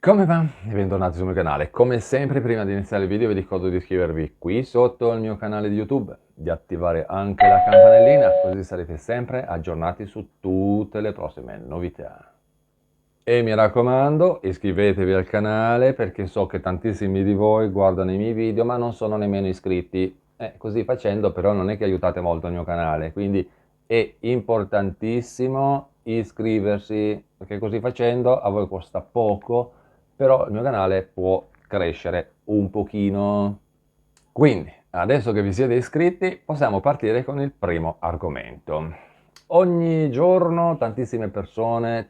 Come va? E bentornati sul mio canale. Come sempre, prima di iniziare il video vi ricordo di iscrivervi qui sotto al mio canale di YouTube, di attivare anche la campanellina, così sarete sempre aggiornati su tutte le prossime novità. E mi raccomando, iscrivetevi al canale perché so che tantissimi di voi guardano i miei video ma non sono nemmeno iscritti. Così facendo però non è che aiutate molto il mio canale, quindi è importantissimo iscriversi perché così facendo a voi costa poco, però il mio canale può crescere un pochino. Quindi, adesso che vi siete iscritti, possiamo partire con il primo argomento. Ogni giorno tantissime persone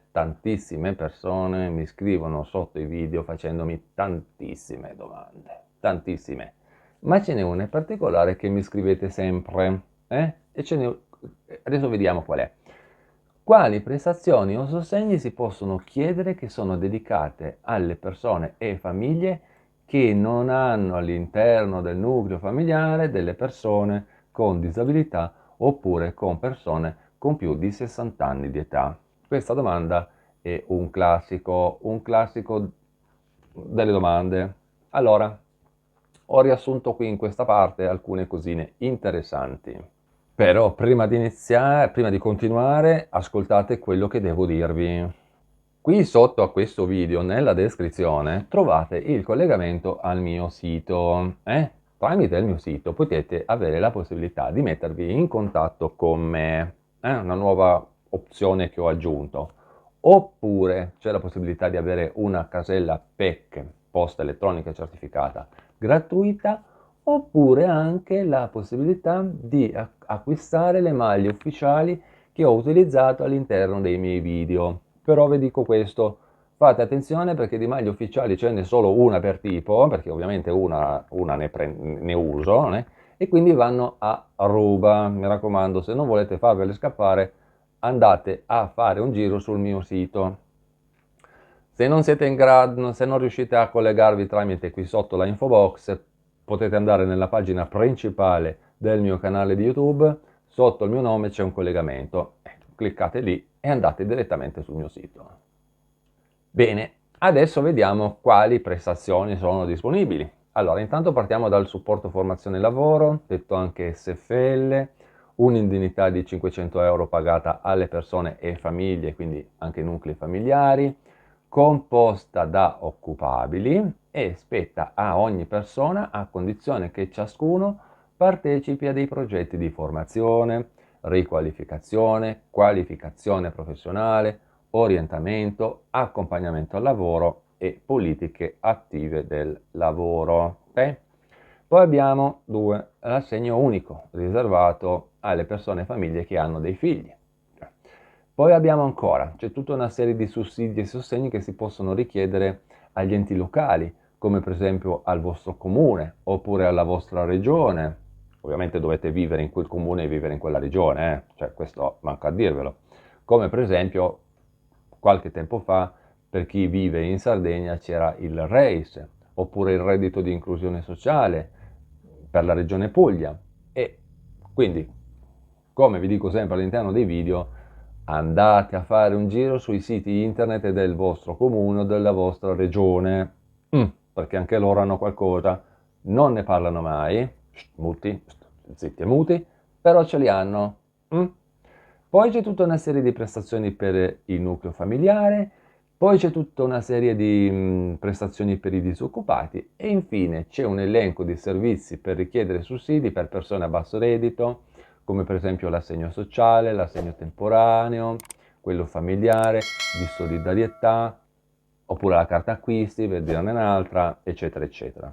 mi scrivono sotto i video facendomi tantissime domande, tantissime. Ma ce n'è una in particolare che mi scrivete sempre, adesso vediamo qual è. Quali prestazioni o sostegni si possono chiedere che sono dedicate alle persone e famiglie che non hanno all'interno del nucleo familiare delle persone con disabilità oppure con persone con più di 60 anni di età? Questa domanda è un classico delle domande. Allora, ho riassunto qui in questa parte alcune cosine interessanti. Però prima di iniziare, prima di continuare, ascoltate quello che devo dirvi. Qui sotto a questo video, nella descrizione, trovate il collegamento al mio sito. Tramite il mio sito potete avere la possibilità di mettervi in contatto con me. Una nuova opzione che ho aggiunto. Oppure c'è la possibilità di avere una casella PEC, posta elettronica certificata, gratuita, oppure anche la possibilità di acquistare le maglie ufficiali che ho utilizzato all'interno dei miei video. Però vi dico questo, fate attenzione perché di maglie ufficiali ce n'è solo una per tipo, perché ovviamente una ne uso, e quindi vanno a ruba. Mi raccomando, se non volete farvele scappare, andate a fare un giro sul mio sito. Se non siete in grado, se non riuscite a collegarvi tramite qui sotto la info box, potete andare nella pagina principale del mio canale di YouTube, sotto il mio nome c'è un collegamento, cliccate lì e andate direttamente sul mio sito. Bene, adesso vediamo quali prestazioni sono disponibili. Allora, intanto partiamo dal supporto formazione lavoro, detto anche SFL, un'indennità di 500 euro pagata alle persone e famiglie, quindi anche nuclei familiari, composta da occupabili e spetta a ogni persona a condizione che ciascuno partecipi a dei progetti di formazione, riqualificazione, qualificazione professionale, orientamento, accompagnamento al lavoro e politiche attive del lavoro. Okay? Poi abbiamo l'assegno unico riservato alle persone e famiglie che hanno dei figli. Poi abbiamo ancora, c'è tutta una serie di sussidi e sostegni che si possono richiedere agli enti locali, come per esempio al vostro comune oppure alla vostra regione. Ovviamente dovete vivere in quel comune e vivere in quella regione, cioè questo manca a dirvelo. Come per esempio qualche tempo fa per chi vive in Sardegna c'era il REIS, oppure il reddito di inclusione sociale per la regione Puglia. E quindi, come vi dico sempre all'interno dei video, andate a fare un giro sui siti internet del vostro comune o della vostra regione, perché anche loro hanno qualcosa, non ne parlano mai, muti, zitti e muti, però ce li hanno. Poi c'è tutta una serie di prestazioni per il nucleo familiare, poi c'è tutta una serie di prestazioni per i disoccupati e infine c'è un elenco di servizi per richiedere sussidi per persone a basso reddito, come per esempio l'assegno sociale, l'assegno temporaneo, quello familiare, di solidarietà, oppure la carta acquisti, per dirne un'altra, eccetera, eccetera.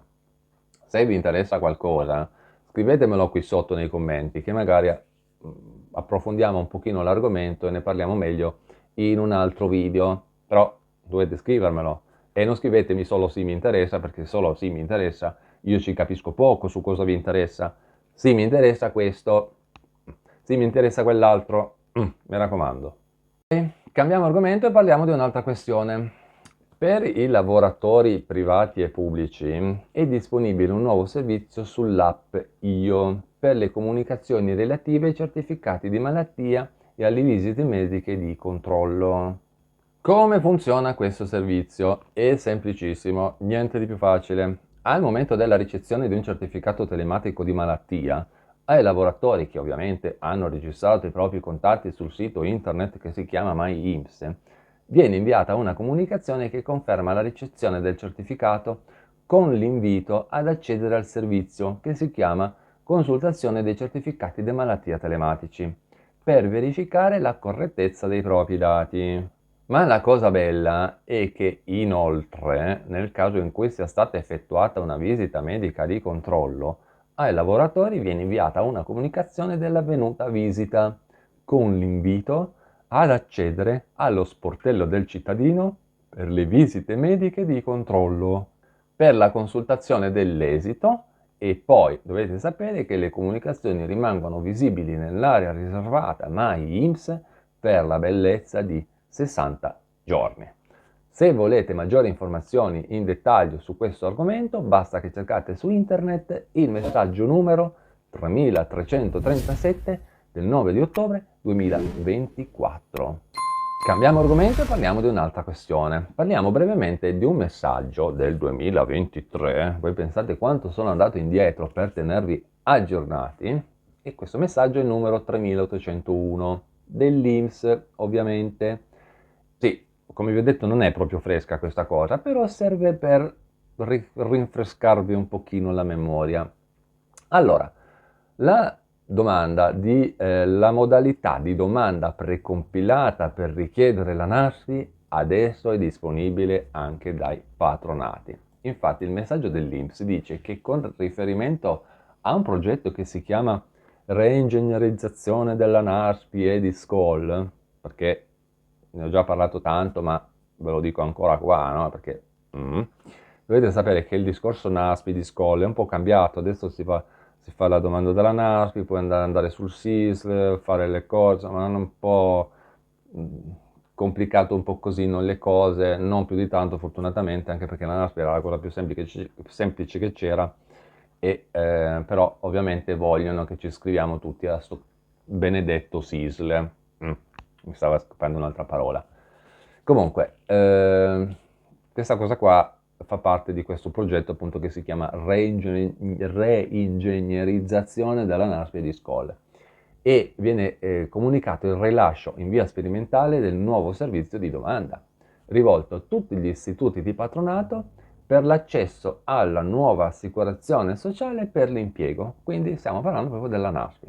Se vi interessa qualcosa, scrivetemelo qui sotto nei commenti, che magari approfondiamo un pochino l'argomento e ne parliamo meglio in un altro video, però dovete scrivermelo e non scrivetemi solo sì mi interessa, perché solo sì mi interessa, io ci capisco poco su cosa vi interessa. Sì mi interessa questo, sì mi interessa quell'altro, mi raccomando. Cambiamo argomento e parliamo di un'altra questione. Per i lavoratori privati e pubblici è disponibile un nuovo servizio sull'app IO per le comunicazioni relative ai certificati di malattia e alle visite mediche di controllo. Come funziona questo servizio? È semplicissimo, niente di più facile. Al momento della ricezione di un certificato telematico di malattia, ai lavoratori che ovviamente hanno registrato i propri contatti sul sito internet che si chiama MyINPS, viene inviata una comunicazione che conferma la ricezione del certificato con l'invito ad accedere al servizio che si chiama consultazione dei certificati di malattia telematici per verificare la correttezza dei propri dati. Ma la cosa bella è che inoltre, nel caso in cui sia stata effettuata una visita medica di controllo, ai lavoratori viene inviata una comunicazione dell'avvenuta visita con l'invito ad accedere allo sportello del cittadino per le visite mediche di controllo, per la consultazione dell'esito. E poi dovete sapere che le comunicazioni rimangono visibili nell'area riservata MyINPS per la bellezza di 60 giorni. Se volete maggiori informazioni in dettaglio su questo argomento, basta che cercate su internet il messaggio numero 3337 del 9 di ottobre 2024. Cambiamo argomento e parliamo di un'altra questione. Parliamo brevemente di un messaggio del 2023. Voi pensate quanto sono andato indietro per tenervi aggiornati? E questo messaggio è il numero 3801 dell'INPS, ovviamente. Sì, come vi ho detto non è proprio fresca questa cosa, però serve per rinfrescarvi un pochino la memoria. Allora, la la modalità di domanda precompilata per richiedere la NASPI adesso è disponibile anche dai patronati. Infatti il messaggio dell'INPS dice che con riferimento a un progetto che si chiama reingegnerizzazione della NASPI e di SCOL, perché ne ho già parlato tanto, ma ve lo dico ancora qua, no? Perché dovete sapere che il discorso NASPI di SCOL è un po' cambiato, adesso si fa la domanda della NASPI, puoi andare sul SISL, fare le cose, ma hanno un po' complicato un po' così le cose, non più di tanto fortunatamente, anche perché la NASPI era la cosa più semplice che c'era, e però ovviamente vogliono che ci iscriviamo tutti a sto benedetto SISL. Mi stava scappando un'altra parola. Comunque, questa cosa qua fa parte di questo progetto appunto che si chiama reingegnerizzazione della NASPI di SCOL e viene comunicato il rilascio in via sperimentale del nuovo servizio di domanda rivolto a tutti gli istituti di patronato per l'accesso alla nuova assicurazione sociale per l'impiego, quindi stiamo parlando proprio della NASPI.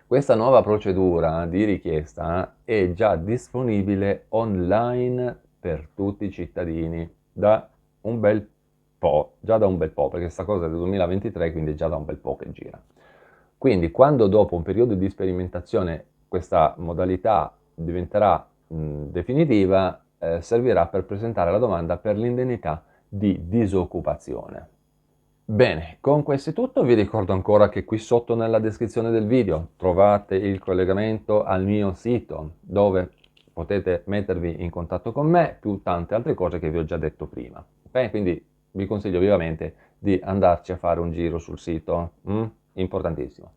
Questa nuova procedura di richiesta è già disponibile online per tutti i cittadini da un bel già da un bel po', perché questa cosa è del 2023, quindi è già da un bel po' che gira. Quindi quando dopo un periodo di sperimentazione questa modalità diventerà definitiva, servirà per presentare la domanda per l'indennità di disoccupazione. Bene, con questo è tutto, vi ricordo ancora che qui sotto nella descrizione del video trovate il collegamento al mio sito dove potete mettervi in contatto con me, più tante altre cose che vi ho già detto prima. Okay? Quindi vi consiglio vivamente di andarci a fare un giro sul sito, importantissimo.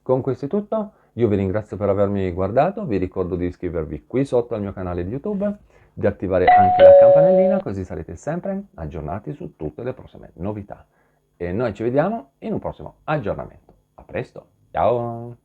Con questo è tutto, io vi ringrazio per avermi guardato, vi ricordo di iscrivervi qui sotto al mio canale di YouTube, di attivare anche la campanellina così sarete sempre aggiornati su tutte le prossime novità. E noi ci vediamo in un prossimo aggiornamento. A presto, ciao!